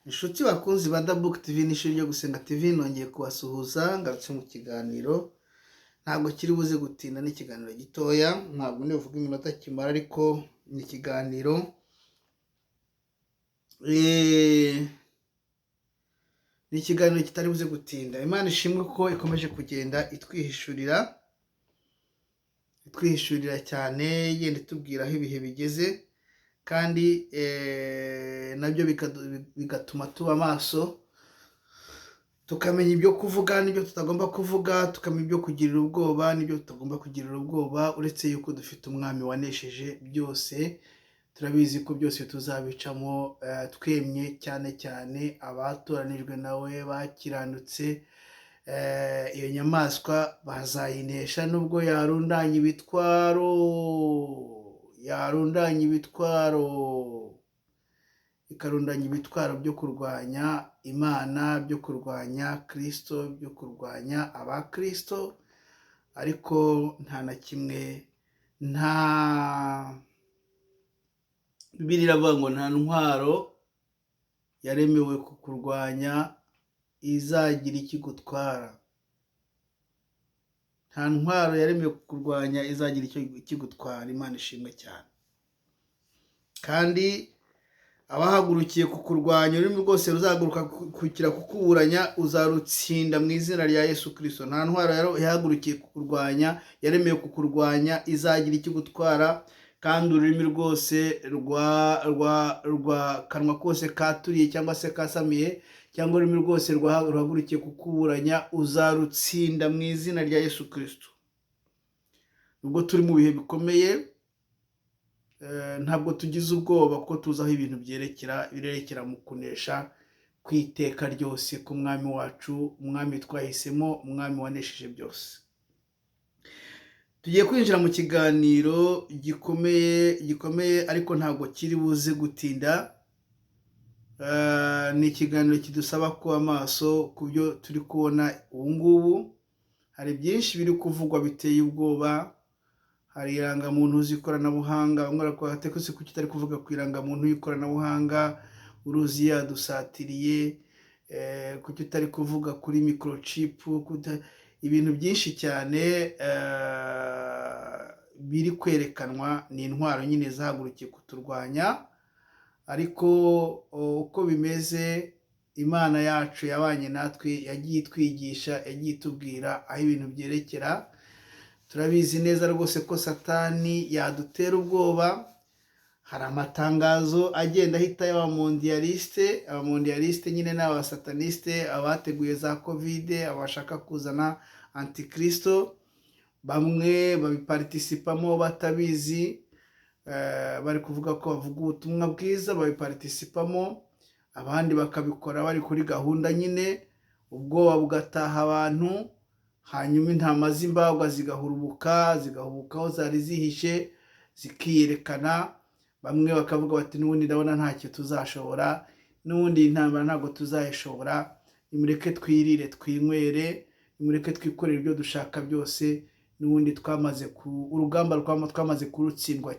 Inshuti bakunzi ba Dabook TV n'ishuri ryo gusenga TV, nongeye kubasuhuza ngarutse mu kiganiro. Ntabwo kiri buze gutinda, n'ikiganiro gitoya, ntabwo nivuga iminota kimara, ariko ni ikiganiro ni ikiganiro kitari buze gutinda. Imana ishimwe ko ikomeje kugenda itwihishurira cyane, yenda itubwira aho ibihe bigeze, kandi nabyo bigatuma tuba maso, tukamenya ibyo kuvuga n'ibyo tutagomba kuvuga, tukamenya ibyo kugirira ubwoba n'ibyo tutagomba kugirira ubwoba. Uretse yuko dufite umwami wanesheje byose, turabizi ko byose tuzabicamo twemye, cyane cyane abatoranijwe nawe bakiranutse. Iyo nyamaswa bazayinesha nubwo yarundanya ibitwaro, ikarundanya ibitwaro byo kurwanya Imana, byo kurwanya Kristo, byo kurwanya abakristo. Ariko nta na kimwe, Bibiliya iravuga ngo nta ntwaro yaremewe kukurwanya izagira ikigutwara. Nta ntwaro yaremewe kukurwanya izagira ikigutwara. Imana ishimwe cyane. Kandi abahagurukiye kukurwanya, ururimi rwose ruzahaguruka kukira kukuburanya, uzarutsinda mu izina rya Yesu Kristo. Nta ntwaro yahagurukiye kukurwanya, yaremewe kukurwanya, izagira ikigutwara. Kandi ururimi rwose rwa kanwa kose katuriye cyangwa se kasamiye, cyangwa ururimi rwose ruhagurukiye kukuburanya, uzarutsinda mu izina rya Yesu Kristo. Nubwo turi mu bihe bikomeye, ntabwo tugize ubwoba, kuko tuzi aho ibintu birerekera mu kunesha kw'iteka ryose ku mwami wacu, umwami twahisemo, umwami wanesheje byose. Tugiye kwinjira mu kiganiro gikomeye, ariko ntabwo kiri buze gutinda. Ni ikiganiro kidusaba kuba maso ku byo turi kubona ubu ngubu. Hari byinshi biri kuvugwa biteye ubwoba. Hari irangamuntu z'ikoranabuhanga, bamwe barakora atekose kuki utari kuvuga ku irangamuntu y'ikoranabuhanga, uruzi yadusatiriye, kuki utari kuvuga kuri microchip, ibintu byinshi cyane biri kwerekanwa. Ni intwaro nyine zahagurukiye kuturwanya, ariko uko bimeze, Imana yacu yabanye natwe, yagiye itwigisha, yagiye itubwira aho ibintu byerekera. Turabizi neza rwose ko Satani yadutera ubwoba. Hari amatangazo agenda ahita y'abamondiyaliste nyine n'abasataniste, abateguye za covid, abashaka kuzana antikristo. Bamwe babiparticipamo batabizi, bari kuvuga ko bavuga ubutumwa bwiza, babiparticipamo. Abandi bakabikora bari kuri gahunda nyine, ubwoba bugataha abantu. Hanyuma intama z'imbagwa zigahubuka aho zari zihishe, zikiyerekana. Bamwe bakavuga bati n'ubundi ndabona ntacyo tuzashobora, n'ubundi intambara ntabwo tuzayishobora, nimureke twirire twinywere, nimureke twikorere ibyo dushaka byose, n'ubundi urugamba twamaze kurutsindwa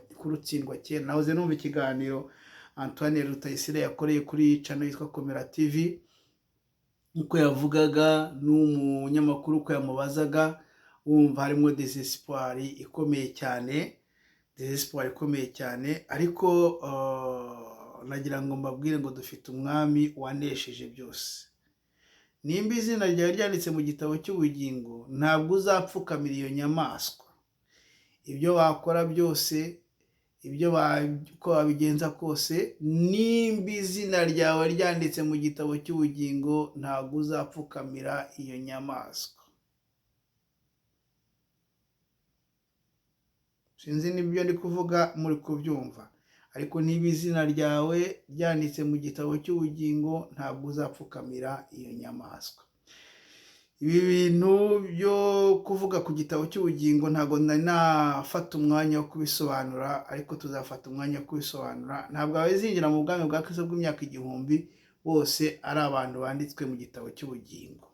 kera. Nahoze numva ikiganiro Antoine Rutayisire yakoreye kuri channel yitwa Komera TV, uko yavugaga n'umunyamakuru uko yamubazaga, wumva harimo desespoir ikomeye cyane. Ariko nagira ngo mbabwire ngo dufite umwami wanesheje byose. Nimba izina ryawe ryanditse mu gitabo cy'ubugingo, ntabwo uzapfukamira iyo nyamaswa. Ibyo wakora byose, uko wabigenza kose, nimba izina ryawe ryanditse mu gitabo cy'ubugingo, ntabwo uzapfukamira iyo nyamaswa. Sinzi n'ibyo ndi kuvuga muri kubyumva, ariko niba izina ryawe ryanditse mu gitabo cy'ubugingo, ntabwo uzapfukamira iyo nyamaswa. Ibi bintu byo kuvuga ku gitabo cy'ubugingo ntabwo nari nafata umwanya wo kubisobanura, ariko tuzafata umwanya wo kubisobanura. Ntabwo abazinjira mu bwami bwa Kristo bw'imyaka 1000 bose ari abantu banditswe mu gitabo cy'ubugingo.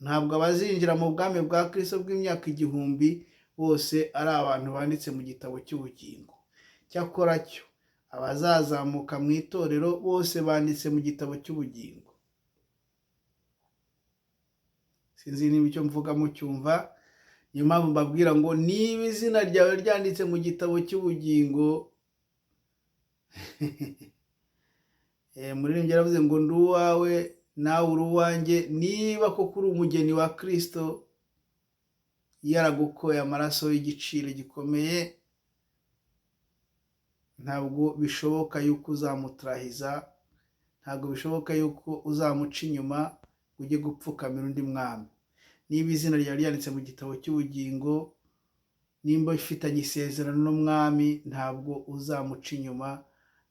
Ntabwo abazinjira mu bwami bwa Kristo bw'imyaka 1000 bose ari abantu banditse mu gitabo cy'ubugingo. Cyakora cyo abazazamuka mu itorero bose banditse mu gitabo cy'ubugingo. Sinzi niba icyo mvuga mucyumva. Niyo mpamvu mbabwira ngo niba izina ryawe ryanditse mu gitabo cy'ubugingo, umuririmbyi yaravuze ngo ndi uwawe nawe uri uwanjye, niba koko uri umugeni wa Kristo yaragukoye amaraso y'igiciro gikomeye, ntabwo bishoboka yuko uzamutarahiza, ntabwo bishoboka yuko uzamuca inyuma ujye gupfukamira undi mwami. Niba izina ryawe ryanditse mu gitabo cy'ubugingo, nimba ifitanye isezerano n'umwami, ntabwo uzamuca inyuma,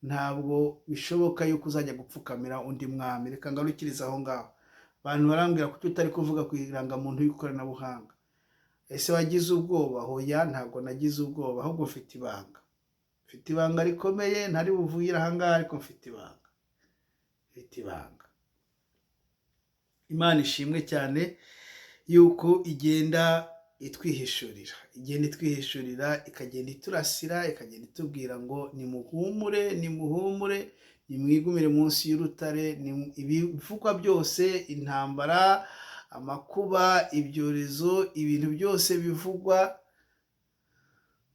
ntabwo bishoboka yuko uzajya gupfukamira undi mwami. Reka ngarukirize aho ngaho. Abantu barambwira kuko utari kuvuga ku irangamuntu y'ikoranabuhanga. Ese wagize ubwoba? Hoya, ntabwo nagize ubwoba, ahubwo mfite ibanga. Mfite ibanga rikomeye, ntari buvuyire aha ngaha, ariko mfite ibanga. Mfite ibanga. Imana ishimwe cyane yuko igenda itwihishurira, ikagenda iturasira, ikagenda itubwira ngo nimuhumure, nimuhumure, nimwigumire munsi y'urutare. Ibivugwa byose, intambara, amakuba, ibyorezo, ibintu byose bivugwa,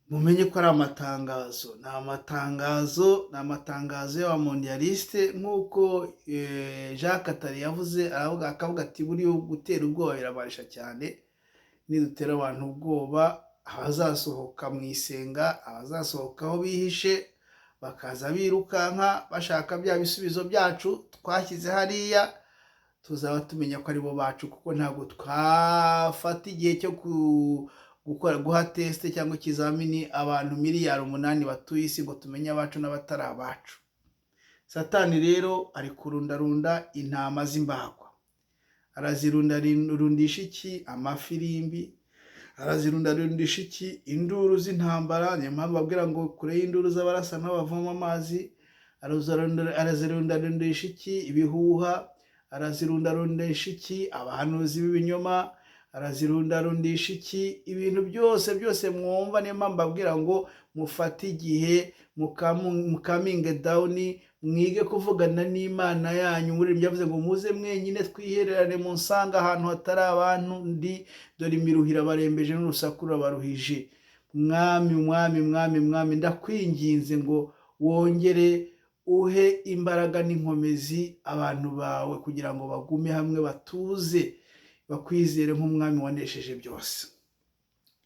mumenye ko ari amatangazo. Ni amatangazo y'abamondialiste, nk'uko Jacques Attali yavuze, akavuga ati buriya gutera ubwoba birabarisha cyane. Nidutera abantu ubwoba, abazasohoka mu isenga, abazasohoka aho bihishe, bakaza birukanka bashaka bya bisubizo byacu twashyize hariya, tuzaba tumenya ko aribo bacu, kuko ntabwo twafata igihe cyo guha tesite cyangwa ikizamini abantu 8 miliyari batuye isi ngo tumenye abacu n'abatari abacu. Satani rero ari kurundarunda intama z'imbagwa. Arazirundarundisha iki? Amafirimbi. Arazirundarundisha iki? Induru z'intambara. Niyo mpamvu babwira ngo kure y'induru z'abarasa n'abavoma amazi. Arazirundarundisha iki? Ibihuha. Arazirundarundisha iki? Abahanuzi b'ibinyoma. Arazirundarundisha iki? Ibintu byose mwumva. Niyo mpamvu babwira ngo mufate igihe, mukaminge dawuni, mwige kuvugana n'Imana yanyu. Umuririmbyi yavuze ngo muze mwenyine twihererane mu nsanga ahantu hatari abantu ndi, dore imiruhira barembeje n'urusaku rurabaruhije. Mwami, ndakwinginze ngo wongere uhe imbaraga n'inkomezi abantu bawe, kugira ngo bagume hamwe, batuze, bakwizere nk'umwami wanesheje byose.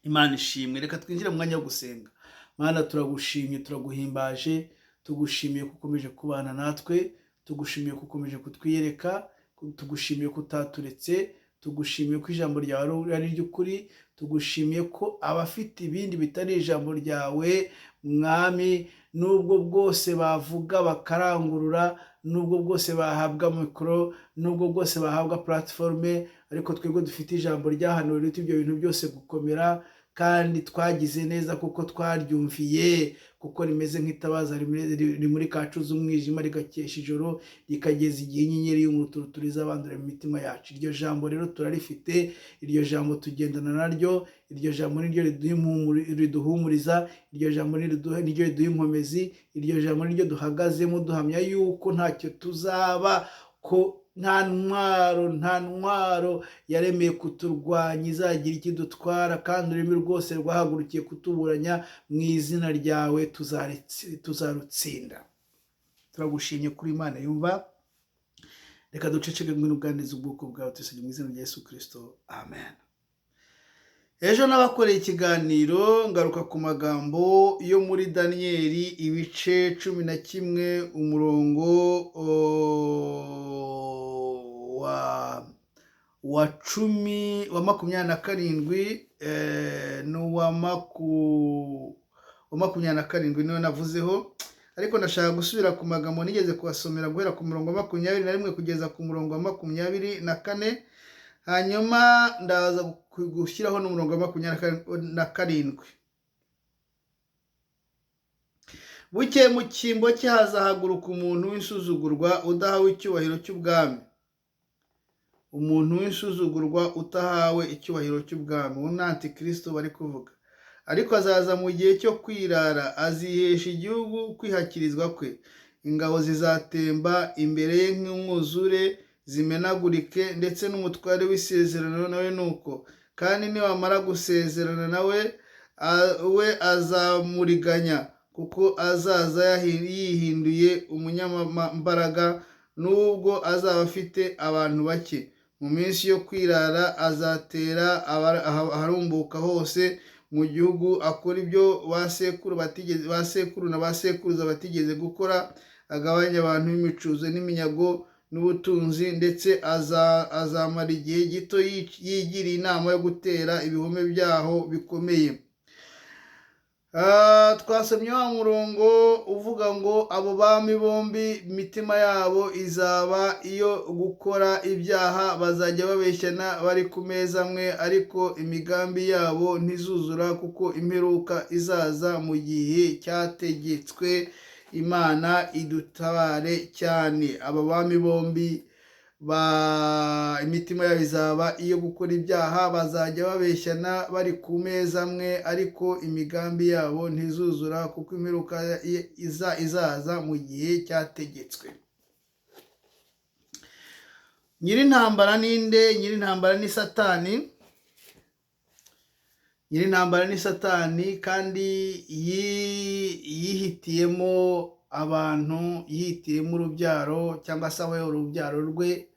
Imana ishimwe. Reka twinjire mu mwanya wo gusenga. Mana, turagushimye, turaguhimbaje, tugushimiye ko ukomeje kubana natwe, tugushimiye ko ukomeje kutwiyereka, tugushimiye ko utaturetse, tugushimiye ko ijambo ryawe ari ry'ukuri, tugushimiye ko abafite ibindi bitari ijambo ryawe mwami, nubwo bwose bavuga bakarangurura, nubwo bwose bahabwa mikoro, nubwo bwose bahabwa platforme, ariko twebwe dufite ijambo ryahanuwe rito ibyo bintu byose gukomera, kandi twagize neza kuko twaryumviye, kuko rimeze nk'itabaza rimuri kacuza umwijima, rigakesha ijoro, rikageza igihe inyenyeri y'umutuku turiza mu mitima yacu. Iryo jambo rero turarifite, iryo jambo tugendana naryo, iryo jambo niryo riduhumuriza, iryo jambo niryo riduha inkomezi, iryo jambo niryo duhagazemo duhamya yuko ntacyo tuzaba, ko nta ntwaro yaremeye kuturwanya izagira ikidutwara, kandi ururimi rwose rwahagurukiye kutuburanya mu izina ryawe tuzarutsinda. Turagushimye kuri Imana yumva. Reka duceceke n'ubwandiza ubwoko bwawe, tusabye mu izina rya Yesu Kristo, amen. Ejo nabakoreye ikiganiro ngaruka ku magambo yo muri Daniyeli ibice 11 umurongo wa 27 n'uwa 27 niyo navuzeho, ariko ndashaka gusubira ku magambo nigeze kubasomera guhera ku murongo wa 21 kugeza ku murongo wa 24, hanyuma ndaza gushyiraho n'umurongo wa 27. Bukeye mu cyimbo cye hazahaguruka umuntu w'insuzugurwa udahawe icyubahiro cy'ubwami. Umuntu w'insuzugurwa utahawe icyubahiro cy'ubwami. Uwo ni Antikristo bari kuvuga. ariko azaza mu gihe cyo kwirara, azihesha igihugu kwihakirizwa kwe. Ingabo zizatemba imbere ye nk'umwuzure zimenagurike, ndetse n'umutware w'isezerano nawe nuko. Kandi nibamara gusezerana nawe, we azamuriganya, kuko azaza yihinduye umunyambaraga, nubwo azaba afite abantu bake. Mu minsi yo kwirara azatera aharumbuka hose mu gihugu, akora ibyo ba sekuru na ba sekuruza batigeze gukora, agabanya abantu b'imicuzo n'iminyago n'ubutunzi, ndetse azamara igihe gito yigiriye inama yo gutera ibihome byaho bikomeye. Twasomye wa murongo uvuga ngo abo bami bombi imitima yabo izaba iyo gukora ibyaha, bazajya babeshyana bari ku meza amwe, ariko imigambi yabo ntizuzura, kuko imperuka izaza mu gihe cyategetswe. Imana idutabare cyane. Aba bami bombi imitima yabo izaba iyo gukora ibyaha, bazajya babeshyana bari ku meza amwe, ariko imigambi yabo ntizuzura, kuko imperuka izaza mu gihe cyategetswe. Nyir'intambara ninde? Nyir'intambara ni Satani. Nyir'intambara ni Satani, kandi yihitiyemo abantu, yihitiyemo urubyaro, cyangwa se abayobora urubyaro rwe.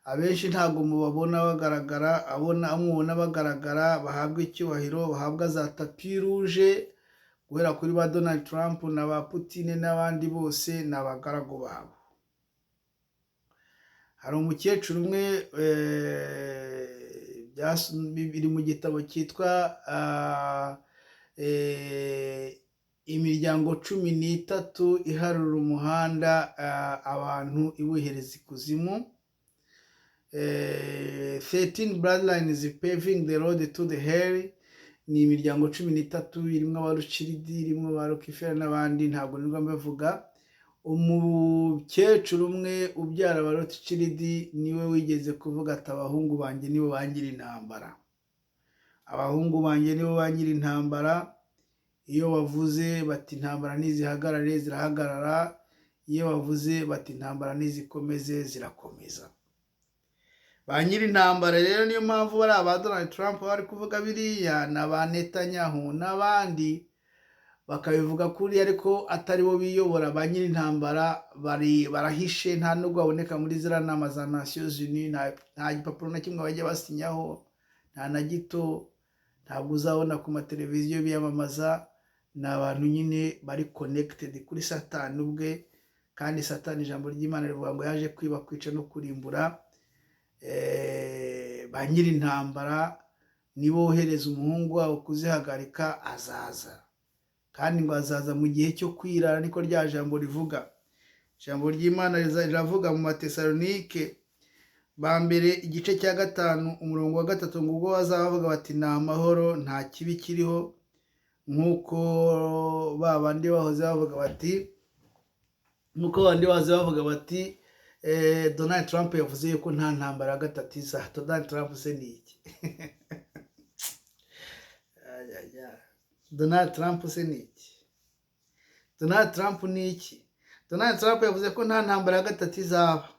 Abenshi ntabwo mubabona bagaragara, mubona bagaragara, bahabwa icyubahiro, bahabwa za tapi ruje, guhera kuri ba Donald Trump na ba Putin n'abandi bose ni abagaragu babo. Hari umukecuru umwe, biri mu gitabo cyitwa imiryango 13 iharura umuhanda abantu ibohereza ikuzimu. 13 bloodlines paving the road to the hell. Ni imiryango 13 irimo abaruciridi, irimo abarokifera n'abandi, ntabwo nirwa mbavuga. Umukecuru umwe ubyara abarokifera niwe wigeze kuvuga ati abahungu banjye nibo bangira intambara. Abahungu banjye nibo bangira intambara. Iyo bavuze bati intambara nizihagarare, zirahagarara. Iyo bavuze bati intambara nizikomeze, zirakomeza. Ba nyiri intambara rero niyo mpamvu bari aba Donald Trump bari kuvuga biriya, na ba Netanyahu n'abandi bakabivuga kuri, ariko atari bo biyobora. Ba nyiri intambara barahishe, nta nubwo baboneka muri ziriya nama za Nations Unies. Nta gipapuro na kimwe bajya basinyaho, nta na gito. Ntabwo uzabona ku mateleviziyo biyamamaza. Ni abantu nyine bari connected kuri Satani ubwe, kandi Satani ijambo ry'Imana rivuga ngo yaje kwiba, kwica no kurimbura. Ba nyiri intambara nibo bohereza umuhungu wabo kuzihagarika, azaza. Kandi ngo azaza mu gihe cyo kwirara, niko rya jambo rivuga. Ijambo ry'Imana riravuga mu Matesalonike ba mbere igice cya 5 umurongo wa 3 ngo ubwo bazavuga bati ni amahoro, nta kibi kiriho, nk'uko babandi bahoze bavuga bati Donald Trump yavuze yuko nta ntambara ya gatatu iza. Donald Trump se ni iki? Donald Trump se ni iki? Donald Trump ni iki? Donald Trump yavuze ko nta ntambara ya gatatu izaba.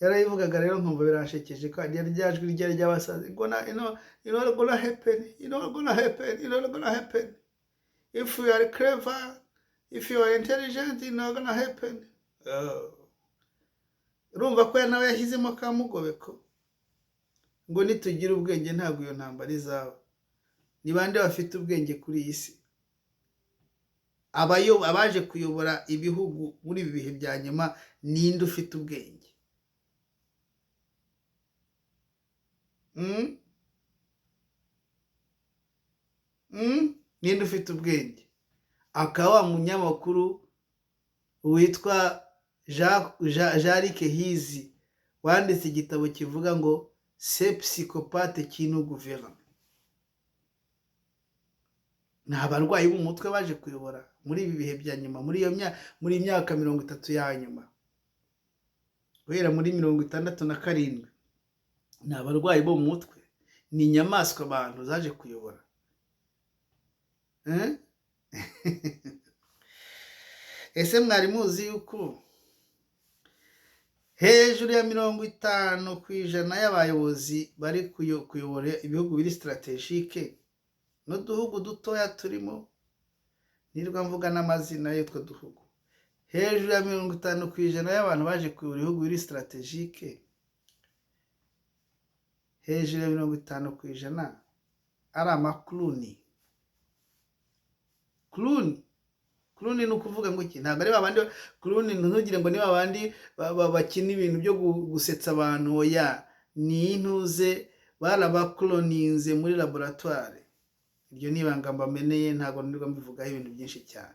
Yarayivugaga rero nkumva birashekeje, kandi ryajwi ryari ry'abasazi. It's not gonna happen. If you are clever, if you are intelligent, it's not gonna happen. Urumva ko nawe yashyizemo kamugobeko ngo nitugira ubwenge ntabwo iyo ntambara izaba. Ni bande bafite ubwenge kuri iyi si? Abaje kuyobora ibihugu muri ibi bihe bya nyuma, ninde ufite ubwenge? Ninde ufite ubwenge? Akaba munyamakuru witwa Jean-Luc Hizi wanditse igitabo kivuga ngo c'est psychopathe qui nous gouverne. Ni abarwayi b'umutwe baje kuyobora muri ibi bihe bya nyuma, muri imyaka 30 ya nyuma, guhera muri 67. Ni abarwayi bo mu mutwe, ni inyamaswa abantu zaje kuyobora. Ese mwari muzi yuko hejuru ya 50% y'abayobozi bari kuyobora ibihugu biri strategique n'uduhugu dutoya turimo, nirwa mvuga n'amazina y'utwo duhugu, hejuru ya 50% y'abantu baje kuyobora ibihugu biri strategique, hejuru ya 50% ari amakluni. Kluni ni ukuvuga ngo iki? Ntabwo ari babandi kluni, ntugire ngo ni babandi bakina ibintu byo gusetsa abantu. Oya, ni intuze barabakloninze muri laboratoire. Iryo ni ibanga mbameneye, ntabwo ndirwa mbivugaho ibintu byinshi cyane.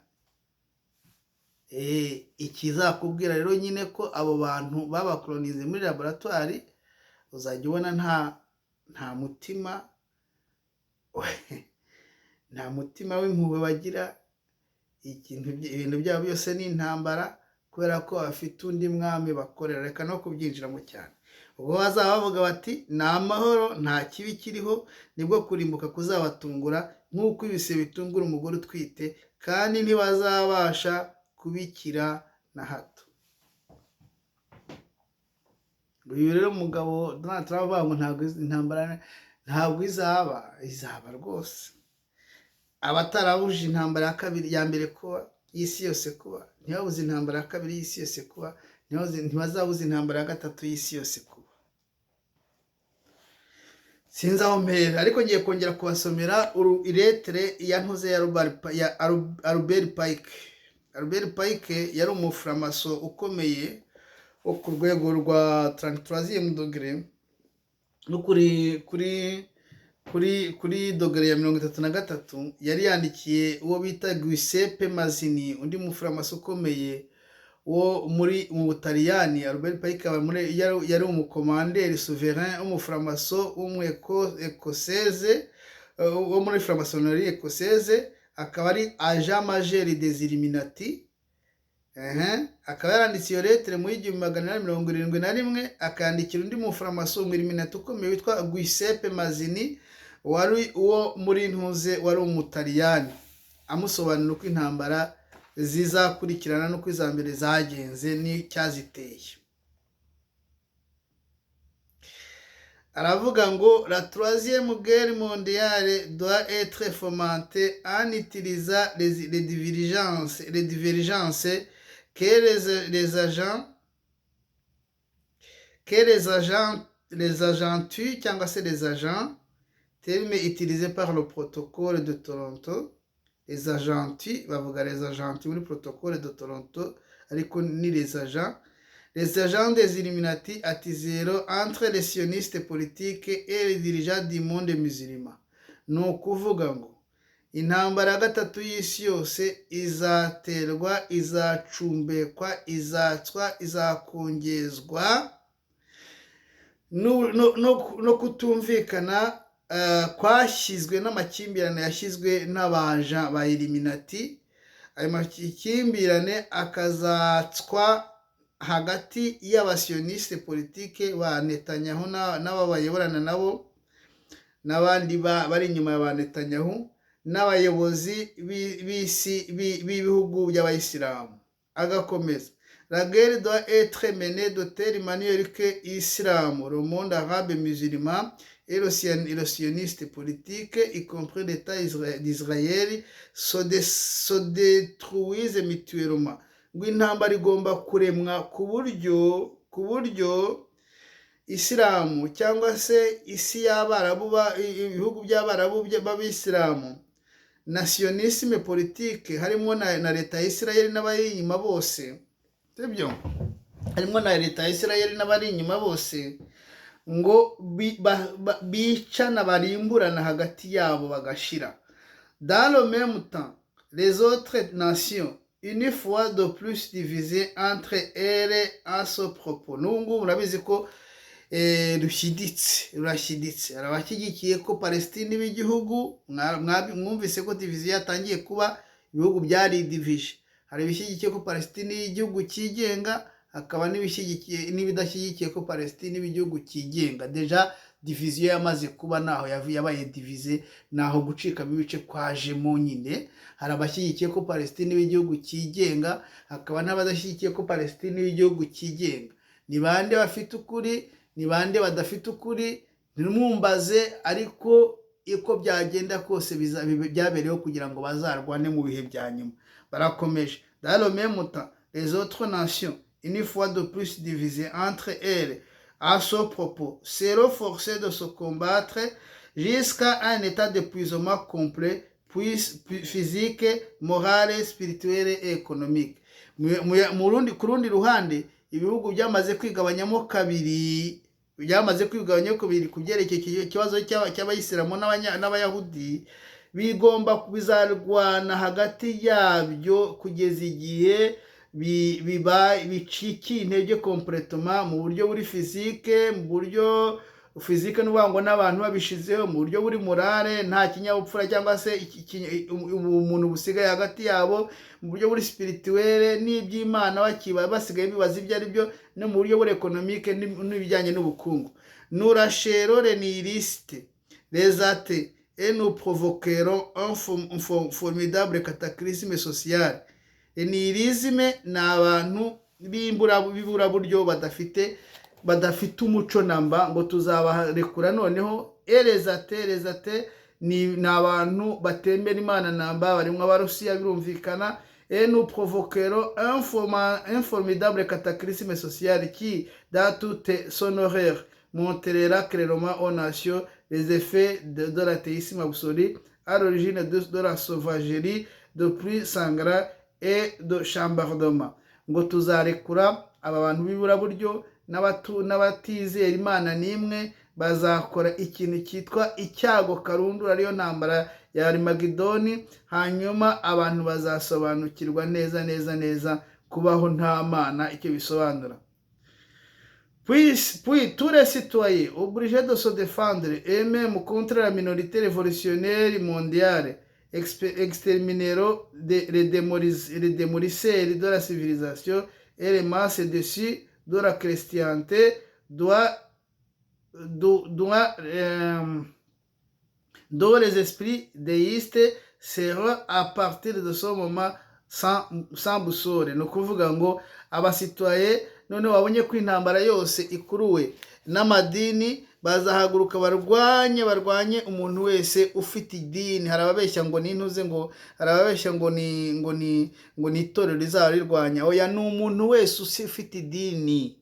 Ikizakubwira rero nyine ko abo bantu babakloninze muri laboratoire, uzajya ubona nta mutima nta mutima w'impuhwe bagira. Ibintu byabo byose ni intambara, kubera ko bafite undi mwami bakorera. Reka no kubyinjiramo cyane. Ubwo bazaba bavuga bati ni amahoro, nta kibi kiriho, nibwo kurimbuka kuzabatungura nk'uko ibise bitungura umugore utwite, kandi ntibazabasha kubikira na hato. Uyu rero umugabo Donald Trump avuga ngo ntabwo intambara ntabwo izaba rwose. Abatarabuje intambara ya kabiri ya mbere kuba y'isi yose kuba, ntibabuze intambara ya kabiri y'isi yose kuba, ntibazabuze intambara ya gatatu y'isi yose kuba. Sinzi aho mpera, ariko ngiye kongera kubasomera iretere ya ntuze ya Albert Pike. Albert Pike yari umuframaso ukomeye wo ku rwego rwa 33e dogere, no kuri dogere ya 33, yari yandikiye uwo bita Giuseppe Mazzini, undi muframaso ukomeye wo mu Butaliyani. Albert Pike yari umukomanderi souverain w'umuframaso w'umwekoseze wo muri framasonnerie ekoseze, akaba ari agent majeur des Illuminati. Akaba yaranditse iyo letere mu 1871, akandikira undi muframaso w'Illuminati ukomeye witwa Giuseppe Mazzini, wari uwo muri ntuze wari umutaliyani, amusobanura uko intambara zizakurikirana n'uko iza mbere zagenze n'icyaziteye. Aravuga ngo la troisième guerre mondiale doit être fomentée en utilisant les divergences que les agents tuent, cyangwa se les agents, terme utilisé par le protocole de Toronto. Les agents bavuga les agents muri protocole de Toronto, ariko ni les agents des Illuminati at zero entre les sionistes politiques et les dirigeants du monde musulman. Ni ukuvuga ngo intambara ya gatatu y'isi yose izaterwa, izacumbekwa, izatswa, izakongezwa no kutumvikana kwashyizwe n'amakimbirane yashyizwe n'abaja ba Illuminati. Ayo makimbirane akazatswa hagati y'abasioniste politike ba Netanyahu n'ababayoborana nabo, n'abandi bari inyuma ya ba Netanyahu, n'abayobozi b'ibihugu by'abayisilamu. Agakomeza, la guerre doit être menée de telle manière que l'islam, le monde arabe musulman et le sioniste politique, y compris l'État d'Israël, se détruisent mutuellement. Ngo intambara igomba kuremwa ku buryo isilamu cyangwa se isi y'abarabu, ibihugu by'abarabu b'abisilamu, nationisme politique, harimo na leta ya Israel n'abari inyuma bose, sibyo, harimo na leta ya Israel n'abari inyuma bose, ngo bicana barimburana hagati yabo bagashira. Dans le même temps, les autres nations, une fois de plus divisées entre elles à ce propos. N'ubu murabizi ko rurashyiditse, arabashyigikiye ko Palestine b'igihugu, mwumvise ko division yatangiye kuba, ibihugu byari divije. Hari ibishyigikiye ko Palestine y'igihugu cyigenga, hakaba n'ibidashyigikiye ko Palestine b'igihugu cyigenga. Deja diviziyo yamaze kuba naho yabaye divize, naho gucikamo ibice kwajemo nyine. Hari abashyigikiye ko Palestine iba igihugu cyigenga, hakaba n'abadashyigikiye ko Palestine iba igihugu cyigenga. Ni bande bafite ukuri, ni bande badafite ukuri, ntimwumbaze, ariko uko byagenda kose byabereyeho kugira ngo bazarwane mu bihe bya nyuma. Barakomeje. Dans le même temps, les autres nations, une fois de plus divisées entre elles à ce propos, seront forcées de se combattre jusqu'à un état d'épuisement complet, physique, moral, spirituel et économique. Ku rundi ruhande, ibihugu byamaze kwigabanyamo kabiri, ku byerekeye ikibazo cy'abayisilamu n'abayahudi, bizarwana hagati yabyo kugeza igihe bicikiye intege kompletoma mu buryo buri fizike, mu buryo fizike n'ubuvuga n'abantu babishizeho, mu buryo buri morale, nta kinyabupfura cyangwa se umuntu busigaye hagati yabo, mu buryo buri spirituel n'iby'Imana basigaye bibaza ibyo ari byo, no mu buryo buri economique n'ibijyanye n'ubukungu. Nous rachèrent les nihilistes, les athées, et nous provoquerons un formidable cataclysme social. Nihilisme ni abantu b'iburaburyo badafite umuco namba, ngo tuzabarekura noneho. Les athées ni abantu batembera Imana namba, barimo abarusiya birumvikana. Et nous provoquerons un formidable cataclysme social qui, dans toute son horreur, montrera clairement aux nations les effets de l'athéisme absolu à l'origine de la sauvagerie, de plus sanglants et de chambardement. Ngo tuzarekura aba bantu b'iburaburyo n'abatizera Imana n'imwe, bazakora ikintu cyitwa icyago karundura, ariyo ntambara ya Armagedoni. Hanyuma abantu bazasobanukirwa neza kubaho nta Mana icyo bisobanura. Puis tous les citoyens obligés de se défendre et même contre la minorité révolutionnaire mondiale extermineront les démolisseurs de la civilisation et les masses dessus de la chrétienté dont les esprits déistes seront à partir de ce moment sans boussole. Ni ukuvuga ngo abasitwaye none babonye ko intambara yose ikuruwe n'amadini, bazahaguruka barwanye umuntu wese ufite idini. Hari ababeshya ngo nintuze, ngo hari ababeshya ngo ni itorero rizaba rirwanya. Oya, ni umuntu wese ufite idini,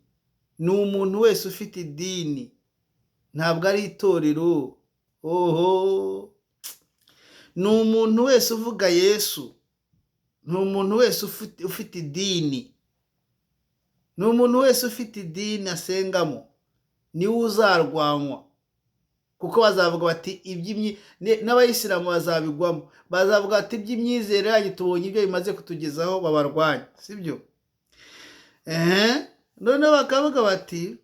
ni umuntu wese ufite idini, ntabwo ari itorero. Oho, ni umuntu wese uvuga Yesu, ni umuntu wese ufite idini, ni umuntu wese ufite idini asengamo, niwe uzarwanywa. Kuko bazavuga bati n'abayisilamu bazabigwamo, bazavuga bati iby'imyizere yanyu tubonye ibyo bimaze kutugezaho, babarwanya, sibyo? Noneho bakavuga bati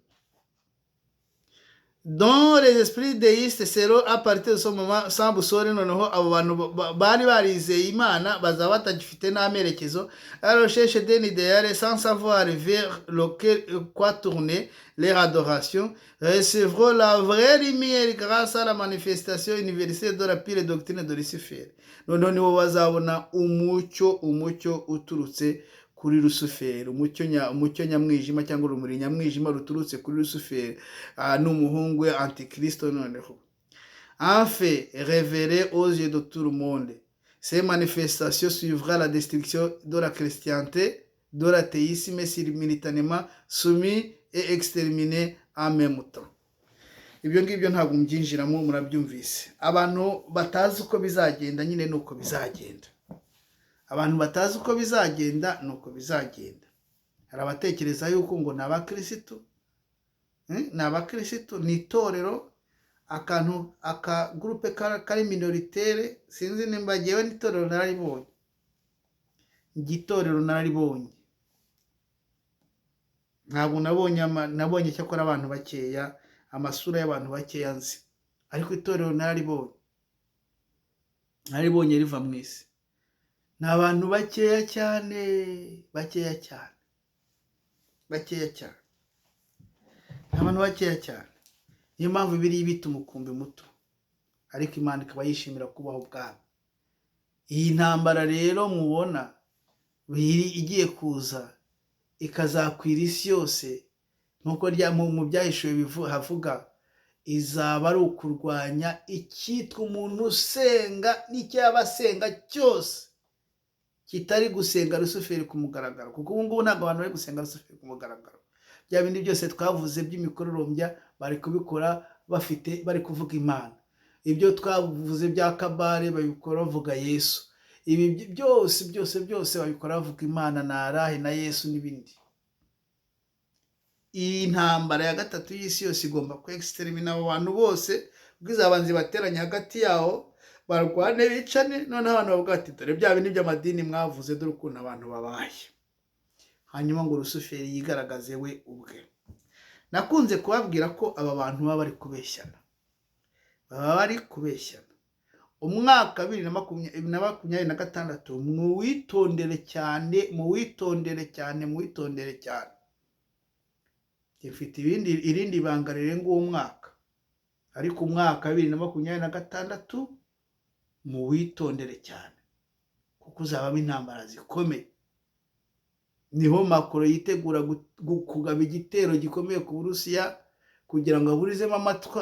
dont les esprits déistes seront à partir de ce moment sans boussole. Noneho abo bantu bari barizeye Imana bazaba batagifite n'amerekezo, à la recherche d'un idéal sans savoir vers lequel quoi tourner leur adoration, recevront la vraie lumière grâce à la manifestation universelle de la pure doctrine de Lucifer. Noneho nibo bazabona umucyo uturutse kuri Luciferi, umucyo nyamwijima cyangwa urumuri nyamwijima ruturutse kuri Luciferi, n'umuhungu we Antikristo. Noneho enfin révélé aux yeux de tout le monde, ces manifestations suivra la destruction de la chrétienté, de l'athéisme simultanément soumis et exterminé en même temps. Ibyo ngibyo ntabwo mbyinjiramo, murabyumvise. Abantu batazi uko bizagenda nyine nuko bizagenda. Abantu batazi uko bizagenda nuko bizagenda. Hari abatekereza yuko ngo ni abakirisitu, ni itorero, akagurupe kari minoritere. Sinzi nimba ngewe n'itorero nararibonye, igitorero nararibonye, ntabwo nabonye cyakora abantu bakeya, amasura y'abantu bakeya nzi, ariko itorero nararibonye riva mu isi. Ni abantu bakeya cyane, ni abantu bakeya cyane. niyo mpamvu biriya bita umukumbi muto, ariko Imana ikaba yishimira kubaho ubwami. Iyi ntambara rero mubona igiye kuza ikazakwira isi yose, nk'uko mu byahishuwe havuga, izaba ari ukurwanya icyitwa umuntu usenga n'icyo yaba asenga cyose kitari gusenga Rusuferi ku mugaragaro, kuko ubu ngubu ntabwo abantu bari gusenga Rusuferi ku mugaragaro. Bya bindi byose twavuze by'imikororombya bari kubikora bari kuvuga Imana. Ibyo twavuze bya Kabare babikora bavuga Yesu. Ibi byose babikora bavuga Imana na Arahe na Yesu n'ibindi. Iyi ntambara ya gatatu y'isi yose igomba kwextermina abo bantu bose, bw'izabanzi bateranye hagati yaho barwane bicane, noneho abantu bavuga ati dore bya bindi by'amadini mwavuze, dore ukuntu abantu babaye, hanyuma ngo Rusuferi yigaragaze we ubwe. Nakunze kubabwira ko aba bantu baba bari kubeshyana, umwaka 2026 muwitondere cyane. Gifite irindi banga rirenga uwo mwaka, ariko umwaka 2026 muwitondere cyane, kuko uzabamo intambara zikomeye. Niho Macron yitegura kugaba igitero gikomeye ku Burusiya kugira ngo aburizemo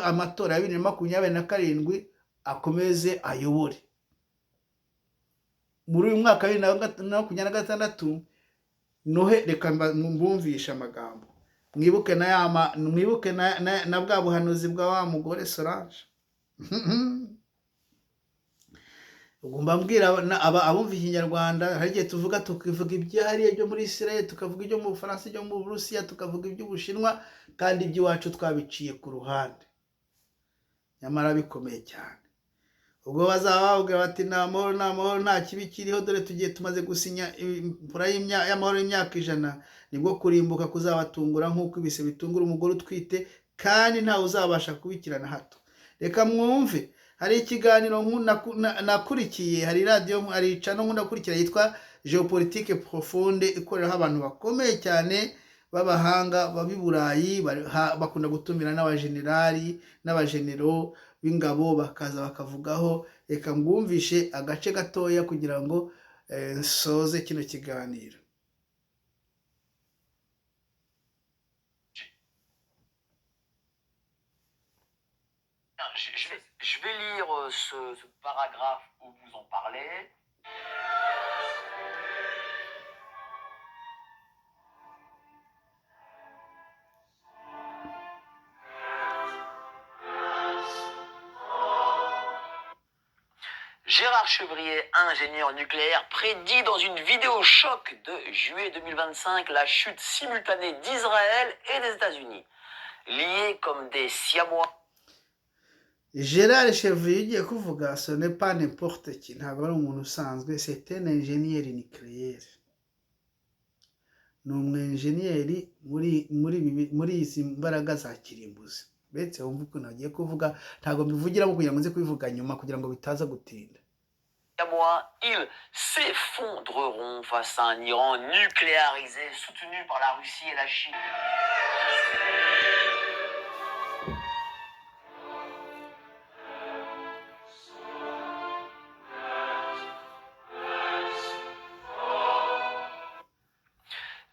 amatora ya 2027 akomeze ayobore. Muri uyu mwaka 2026 nohe, reka mbumvisha amagambo, mwibuke na bwa buhanuzi bwa wa mugore Solange. Ugomba mbwira abumva ikinyarwanda, hari igihe tukivuga ibyahariye byo muri Israel, tukavuga ibyo mu Bufaransa, ibyo mu Burusiya, tukavuga iby'Ubushinwa, kandi iby'iwacu twabiciye ku ruhande, nyamara bikomeye cyane. Ubwo bazaba bavuga bati nta mahoro nta kibi kiriho, dore tumaze gusinya imvura y'amahoro y'imyaka 100, nibwo kurimbuka kuzabatungura nk'uko ibise bitungura umugore utwite, kandi ntawe uzabasha kubikirana hato. Reka mwumve, hari ikiganiro nakurikiye, hari radio, hari channel nk'unakurikira yitwa Geopolitique Profonde, ikoreraho abantu bakomeye cyane b'abahanga babi Burayi, bakunda gutumira n'abajenerali n'abajenero b'ingabo bakaza bakavugaho. Reka mwumvishe agace gatoya kugira ngo nsoze kino kiganiro. Je vais lire ce paragraphe où vous en parlez. Gérard Chevrier, ingénieur nucléaire, prédit dans une vidéo choc de juillet 2025 la chute simultanée d'Israël et des États-Unis, liés comme des Siamois. Gérard Chevrier ugiye kuvuga, ce n'est pas n'importe qui, ntabwo ari umuntu usanzwe, c'est un ingénieur nucléaire. Ni umwenjeniyeri muri izi mbaraga za kirimbuzi. Betse wumva ukuntu agiye kuvuga, ntabwo mbivugiramo kugira ngo nze kubivuga nyuma kugira ngo bitaza gutinda. Ils s'effondreront face à un Iran nucléarisé soutenu par la Russie et la Chine.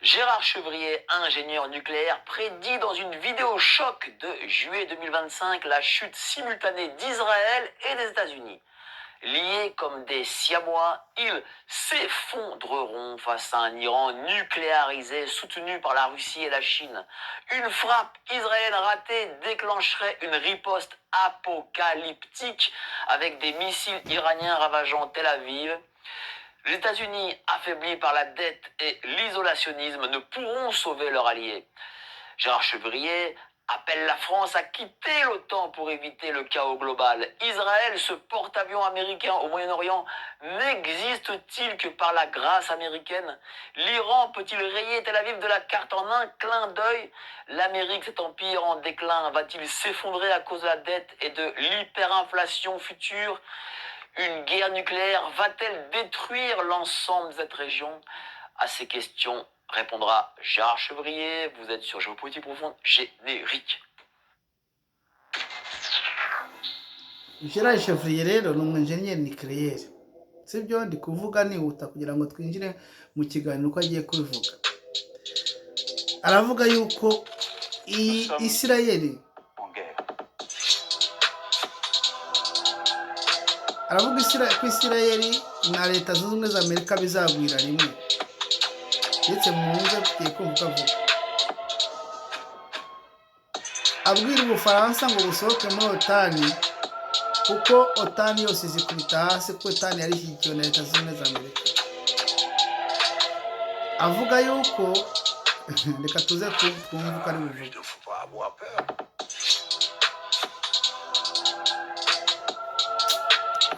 Gérard Chevrier, ingénieur nucléaire, prédit dans une vidéo choc de juillet 2025 la chute simultanée d'Israël et des États-Unis. Liés comme des Siamois, ils s'effondreront face à un Iran nucléarisé soutenu par la Russie et la Chine. Une frappe israélienne ratée déclencherait une riposte apocalyptique avec des missiles iraniens ravageant Tel Aviv. Les États-Unis, affaiblis par la dette et l'isolationnisme, ne pourront sauver leur allié. Gérard Chevrier appelle la France à quitter l'OTAN pour éviter le chaos global. Israël, ce porte-avions américain au Moyen-Orient, n'existe-t-il que par la grâce américaine? L'Iran peut-il rayer Tel Aviv de la carte en un clin d'œil? L'Amérique, cet empire en déclin, va-t-il s'effondrer à cause de la dette et de l'hyperinflation future? Une guerre nucléaire va-t-elle détruire l'ensemble de cette région? À ces questions répondra Gérard Chevrier. Vous êtes sur Géopolitique Profonde, générique. Gerard Chevrier rero ni umwenjeniyeri nucléaire, sibyo ndi kuvuga nihuta kugira ngo twinjire mu kiganiro uko agiye kubivuga. Aravuga yuko Isirayeli, aravuga ko Isirayeli na Leta Zunze Ubumwe za Amerika bizagwira rimwe, ndetse mwumve tugiye kumva avuga. Abwira Ubufaransa ngo busohoke muri otani, kuko otani yose izikubita hasi, kuko otani yari ishyigikiwe na Leta Zunze Ubumwe za Amerika. Avuga yuko reka tuze twumve uko ari buvuga.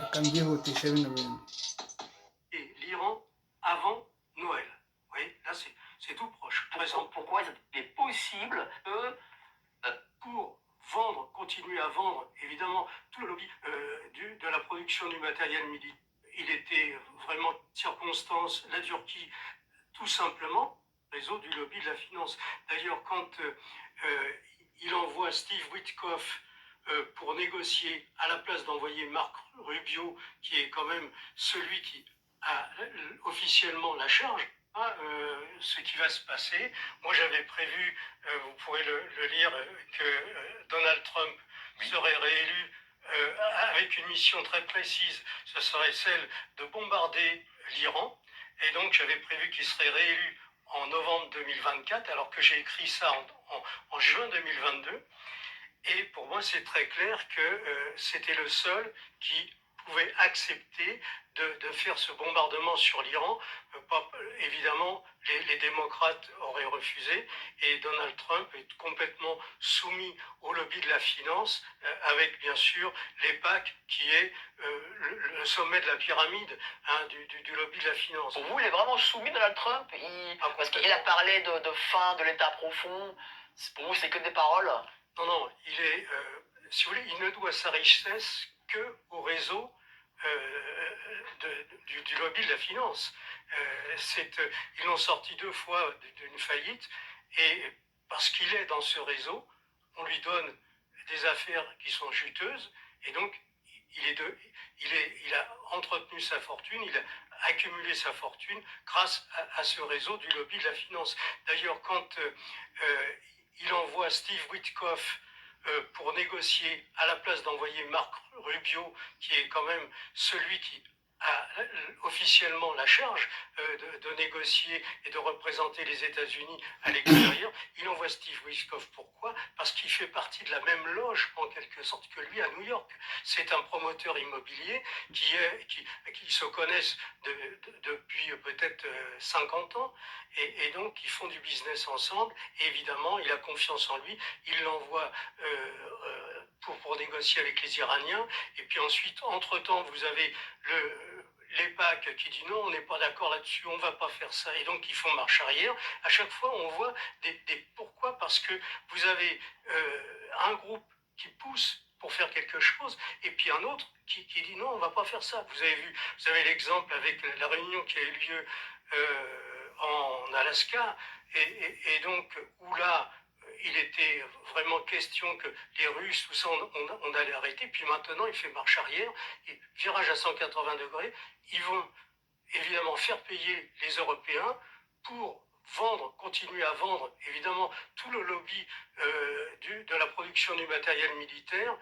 Reka mbyihutishe bino bintu. L'Iran avant Noël. Oui, là c'est tout proche. Par exemple, pourquoi il est possible que Pour vendre, continuer à vendre, évidemment, tout le lobby de la production du matériel militaire, il était vraiment circonstance, la Turquie, tout simplement, réseau du lobby de la finance. D'ailleurs, quand il envoie Steve Witkoff pour négocier, à la place d'envoyer Marc Rubio, qui est quand même celui qui a officiellement la charge, ce qui va se passer. Moi, j'avais prévu, vous pourrez le lire, que Donald Trump serait réélu avec une mission très précise. Ce serait celle de bombarder l'Iran. Et donc, j'avais prévu qu'il serait réélu en novembre 2024, alors que j'ai écrit ça en juin 2022. Et pour moi, c'est très clair que c'était le seul qui pouvait accepter de faire ce bombardement sur l'Iran. Évidemment, les démocrates auraient refusé et Donald Trump est complètement soumis au lobby de la finance, avec bien sûr l'EPAC qui est le sommet de la pyramide du lobby de la finance. pour vous, il est vraiment soumis Donald Trump parce qu'il a parlé de fin de l'État profond. Pour vous, c'est que des paroles? Non, il est, si vous voulez, il ne doit sa richesse qu'au réseau du lobby de la finance. Ils l'ont sorti 2 fois d'une faillite et parce qu'il est dans ce réseau, on lui donne des affaires qui sont juteuses et donc il a entretenu sa fortune, il a accumulé sa fortune grâce à ce réseau du lobby de la finance. D'ailleurs, quand il envoie Steve Witkoff pour négocier, à la place d'envoyer Marc Rubio, qui est quand même celui qui a officiellement la charge de négocier et de représenter les États-Unis à l'extérieur, il envoie Steve Witkoff. Pourquoi? Parce qu'il fait partie de la même loge, en quelque sorte, que lui à New York. C'est un promoteur immobilier qui se connaissent depuis peut-être 50 ans, et donc ils font du business ensemble, et évidemment, il a confiance en lui, il l'envoie pour négocier avec les Iraniens, et puis ensuite, entre-temps, vous avez l'EPAC qui dit non, on n'est pas d'accord là-dessus, on ne va pas faire ça, et donc ils font marche arrière. À chaque fois, on voit pourquoi? Parce que vous avez un groupe qui pousse pour faire quelque chose, et puis un autre qui dit non, on ne va pas faire ça. Vous avez l'exemple avec la réunion qui a eu lieu en Alaska, et donc où là, il était vraiment question que les Russes, tout ça, on allait arrêter. Puis maintenant, il fait marche arrière, et virage à 180 degrés. Ils vont évidemment faire payer les Européens pour vendre, continuer à vendre. Évidemment, tout le lobby de la production du matériel militaire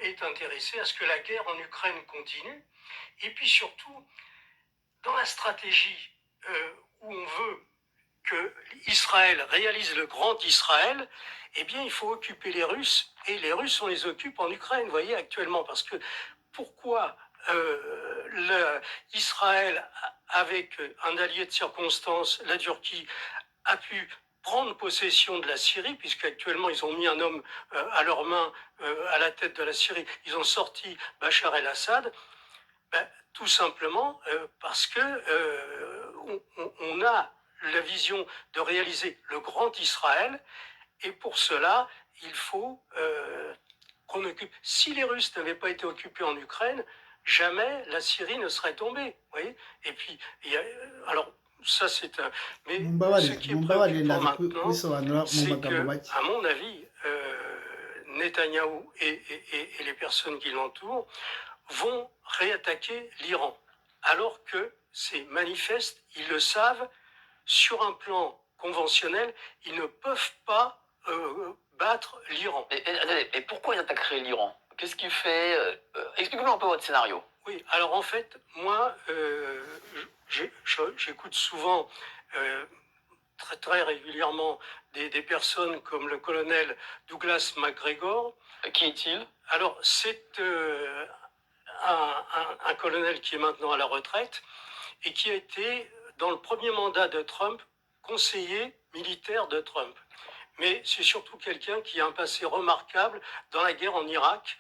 est intéressé à ce que la guerre en Ukraine continue. Et puis surtout, dans la stratégie où on veut que Israël réalise le grand Israël, eh bien, il faut occuper les Russes, et les Russes, on les occupe en Ukraine, vous voyez, actuellement, parce que pourquoi Israël, avec un allié de circonstance, la Turquie, a pu prendre possession de la Syrie, puisqu'actuellement, ils ont mis un homme à leurs mains à la tête de la Syrie, ils ont sorti Bachar el-Assad, tout simplement parce que on a la vision de réaliser le grand Israël, et pour cela, il faut qu'on occupe. Si les Russes n'avaient pas été occupés en Ukraine, jamais la Syrie ne serait tombée. Vous voyez? Et puis, alors, ça c'est un... Mais ce qui est préoccupant maintenant, c'est que, à mon avis, Netanyahou et les personnes qui l'entourent vont réattaquer l'Iran, alors que c'est manifeste, ils le savent, sur un plan conventionnel, ils ne peuvent pas battre l'Iran. Et pourquoi ils attaqueraient l'Iran? Qu'est-ce qu'il fait? Expliquez-nous un peu votre scénario. Oui, alors en fait, moi, j'écoute souvent, très régulièrement, des personnes comme le colonel Douglas MacGregor. Qui est-il? Alors, c'est un colonel qui est maintenant à la retraite et qui a été, dans le premier mandat de Trump, conseiller militaire de Trump. Mais c'est surtout quelqu'un qui a un passé remarquable dans la guerre en Irak,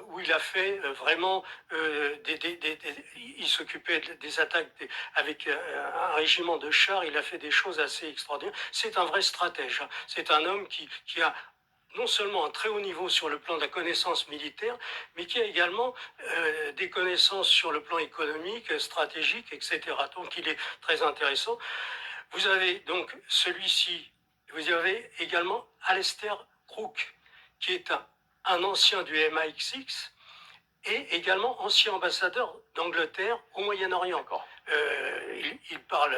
où il a fait vraiment il s'occupait des attaques avec un régiment de chars, il a fait des choses assez extraordinaires. C'est un vrai stratège, hein. C'est un homme qui a non seulement un très haut niveau sur le plan de la connaissance militaire, mais qui a également des connaissances sur le plan économique, stratégique, etc. Donc il est très intéressant. Vous avez donc celui-ci, vous avez également Alistair Crook, qui est un ancien du MI6 et également ancien ambassadeur d'Angleterre au Moyen-Orient. Il parle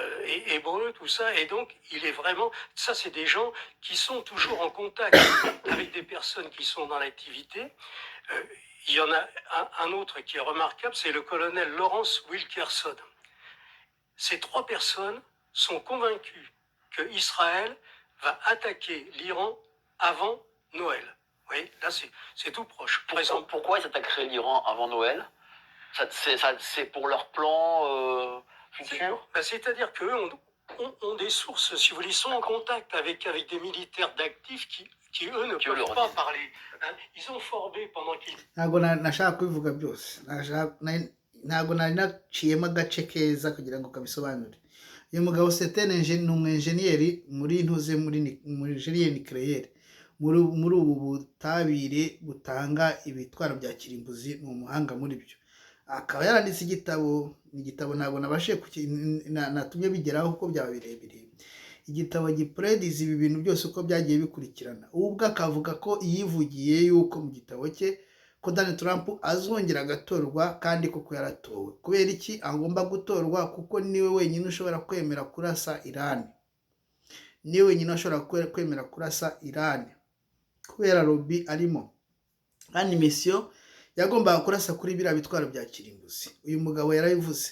hébreu, tout ça, et donc il est vraiment... Ça, c'est des gens qui sont toujours en contact avec des personnes qui sont dans l'activité. Il y en a un autre qui est remarquable, c'est le colonel Lawrence Wilkerson. Ces trois personnes sont convaincus que Israël va attaquer l'Iran avant Noël. Vous voyez, là c'est tout proche. Pourquoi ils attaqueraient l'Iran avant Noël? C'est pour leur plan futur? C'est-à-dire qu'eux ont des sources, si vous voulez, ils sont en contact avec des militaires d'actifs qui eux ne peuvent pas parler. Hein. Ils ont formé pendant qu'ils... ntabwo nashaka kubivuga byose, ntabwo nari naciyemo agace keza kugira ngo kabisobanure. uyu mugabo Setene ni umwenjeniyeri muri ntuze muri geniyeri nucléaire, muri ubu butabire butanga ibitwaro bya kirimbuzi, ni umuhanga muri byo. Akaba yaranditse igitabo ntabwo nabashije natumye bigeraho kuko byaba birebire. Igitabo giprediza ibi bintu byose uko byagiye bikurikirana. Ubwo akavuga ko yivugiye yuko mu gitabo cye ko Donald Trump azongera agatorwa, kandi koko yaratowe. Kubera iki agomba gutorwa? Kuko niwe wenyine ushobora kwemera kurasa Iran. Niwe wenyine ushobora kwemera kurasa Iran kubera lobby arimo, kandi misiyo yagombaga kurasa kuri biriya bitwaro bya kirimbuzi. Uyu mugabo yarabivuze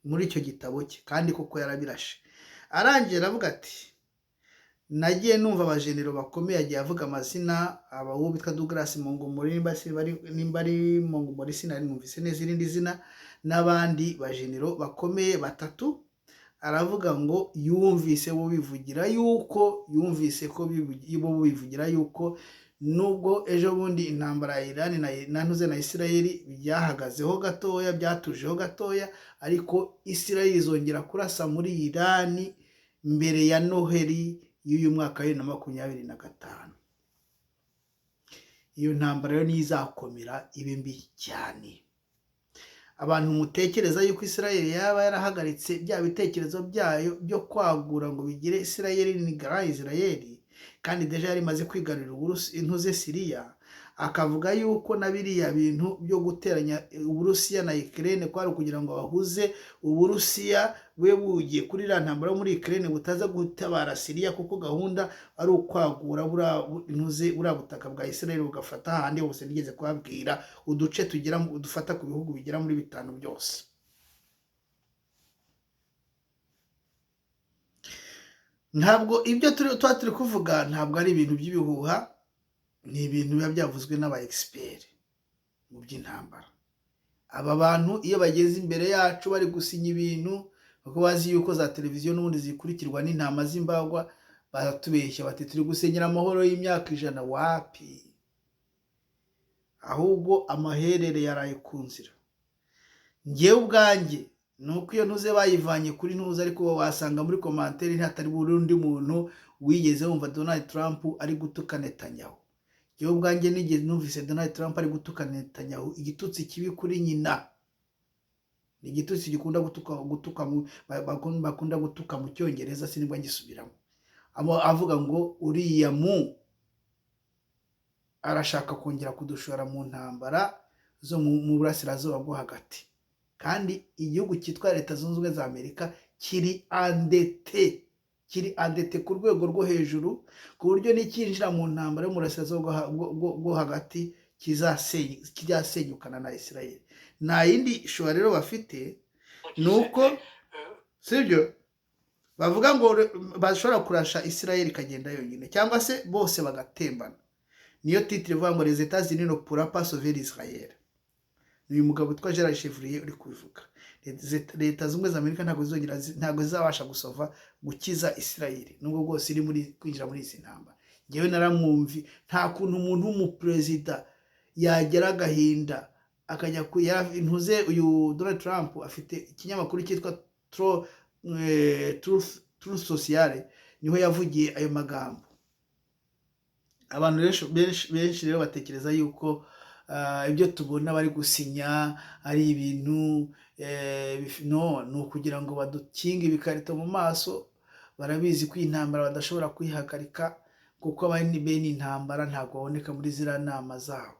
muri icyo gitabo cye, kandi koko yarabirashe. Arangiye aravuga ati, nagiye numva abajenero bakomeye, yagiye avuga amazina, uwo bitwa Douglas Montgomery, nimba ari Montgomery sinari numvise neza irindi zina, n'abandi bajenero bakomeye batatu. Aravuga ngo yumvise bo bivugira yuko nubwo ejo bundi intambara ya Iran na Israel byahagazeho gatoya, byatujeho gatoya, ariko Israel izongera kurasa muri Iran mbere ya Noheli y'uyu mwaka wa 2025. Iyo ntambara yo nizakomera ibe mbi cyane. Abantu mutekereza yuko Israel yaba yarahagaritse bya bitekerezo byayo byo kwagura ngo bigire Israel ni gara Israel, kandi deja yari maze kwigarurira intuze Syria, akavuga yuko na biriya bintu byo guteranya Uburusiya na Ukraine kwari kugira ngo bahuze Uburusiya bwe bugiye kuri iriya ntambara muri Ukraine butaza gutabara Syria, kuko gahunda ari ukwagura buriya butaka bwa Israel bugafata ahandi hose. Nigeze kubabwira uduce dufata ku bihugu bigera muri 5 byose. Ntabwo ibyo turi kuvuga ntabwo ari ibintu by'ibihuha, ni ibintu biba byavuzwe n'aba expert mu by'intambara. Aba bantu iyo bageze imbere yacu bari gusinya ibintu, kuko bazi yuko za televiziyo n'ubundi zikurikirwa n'intama z'imbagwa, baratubeshya bati turi gusenyera amahoro y'imyaka 100. Wapi! Ahubwo amaherere yaraye ku nzira. Ngewe ubwanjye nuko iyo ntuze bayivanye kuri ntuze, ariko wasanga muri commentaire ntatari burundi muntu wigeze wumva Donald Trump ari gutuka Netanyahu. Ngewe ubwanjye nigeze numvise Donald Trump ari gutuka Netanyahu igitutsi kibi kuri nyina. Ni igitutsi gikunda bakunda gutuka mu Cyongereza, sinibwo ngisubiramo. Avuga ngo uriya mu arashaka kongera kudushora mu ntambara zo mu burasirazuba bwo hagati, kandi igihugu cyitwa Leta Zunze Ubumwe za Amerika kiri andete ku rwego rwo hejuru, ku buryo nikinjira mu ntambara yo mu burasirazuba bwo hagati kizasenyukana na Israel. Nta yindi shora rero bafite, nuko sibyo bavuga ngo bashobora kurasha Israel ikagenda yonyine, cyangwa se bose bagatembana. Niyo titre ivuga ngo les États-Unis ne pourra pas sauver Israel. Ni uyu mugabo witwa Gerard Chevrier uri kubivuga. Leta z'Ubumwe za Amerika ntabwo zizabasha gukiza Israel nubwo bwose iri muri kwinjira muri izi ntambara. Ngewe naramwumvi, nta kuntu umuntu w'umuperezida yagera agahinda akajya intuze. Uyu Donald Trump afite ikinyamakuru cyitwa Truth Sociale, niho yavugiye ayo magambo. Abantu benshi rero batekereza yuko ibyo tubona bari gusinya ari ibintu ni ukugira ngo badukinge ibikarito mu maso. Barabizi ko intambara badashobora kuyihagarika, kuko bene intambara ntabwo baboneka muri ziriya nama zabo.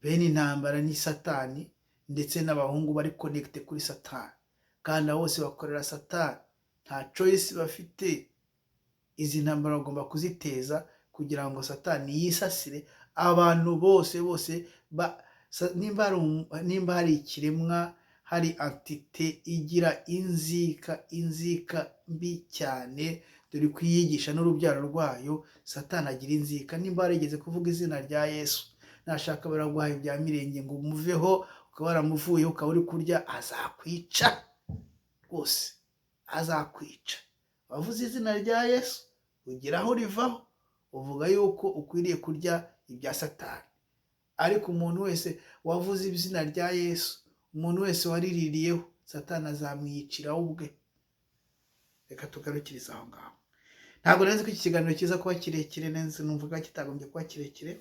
Bene intambara ni Satani ndetse n'abahungu bari connecte kuri Satani, kandi bose bakorera Satani. Nta choice bafite. Izi ntambara bagomba kuziteza kugira ngo Satani yisasire abantu bose nimba hari ikiremwa, hari entite igira inzika mbi cyane, dore kuyigisha n'urubyaro rwayo. Satani agira inzika. Nimba warigeze kuvuga izina rya Yesu, nashaka baraguhaye ibya mirenge ngo umuveho, ukaba waramuvuyeho ukaba uri kurya, azakwica rwose, azakwica. Wavuze izina rya Yesu ugira aho rivaho, uvuga yuko ukwiriye kurya ibya Satani. Ariko umuntu wese wavuze izina rya Yesu, umuntu wese wariririyeho, Satani azamwiyiciraho ubwe. Reka tugarukiriza aho ngaho. Ntabwo nzi ko iki kiganiro kiza kuba kirekire, neza numvaga kitagombye kuba kirekire.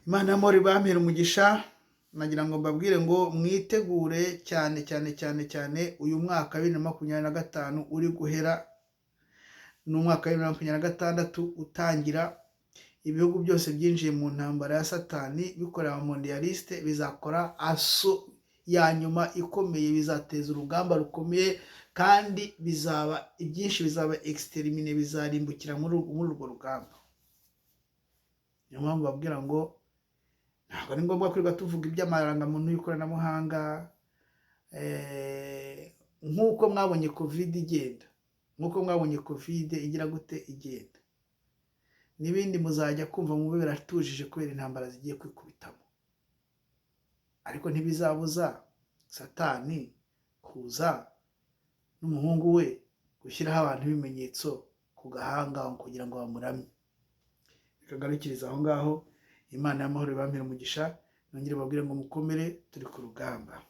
Imana y'amahoro ibampere umugisha. Nagira ngo mbabwire ngo mwitegure cyane uyu mwaka 2025 uri guhera n'umwaka 2026 utangira. Ibihugu byose byinjiye mu ntambara ya Satani bikorera mondialiste, bizakora aso ya nyuma ikomeye, bizateza urugamba rukomeye, kandi ibyinshi bizaba extermine, bizarimbukira muri urwo rugamba. Niyo mpamvu babwira ngo ntabwo ari ngombwa kwiga tuvuga iby'amarangamuntu y'ikoranabuhanga, nk'uko mwabonye covid igenda, nk'uko mwabonye covid igira gute igenda, n'ibindi muzajya kumva mube biratujije kubera intambara zigiye kwikubitamo. Ariko ntibizabuza Satani kuza n'umuhungu we gushyiraho abantu ibimenyetso ku gahanga kugira ngo bamuramye. Bikagarukiriza aho ngaho. Imana y'amahoro ibampere umugisha. Nongere babwire ngo mukomere, turi ku rugamba.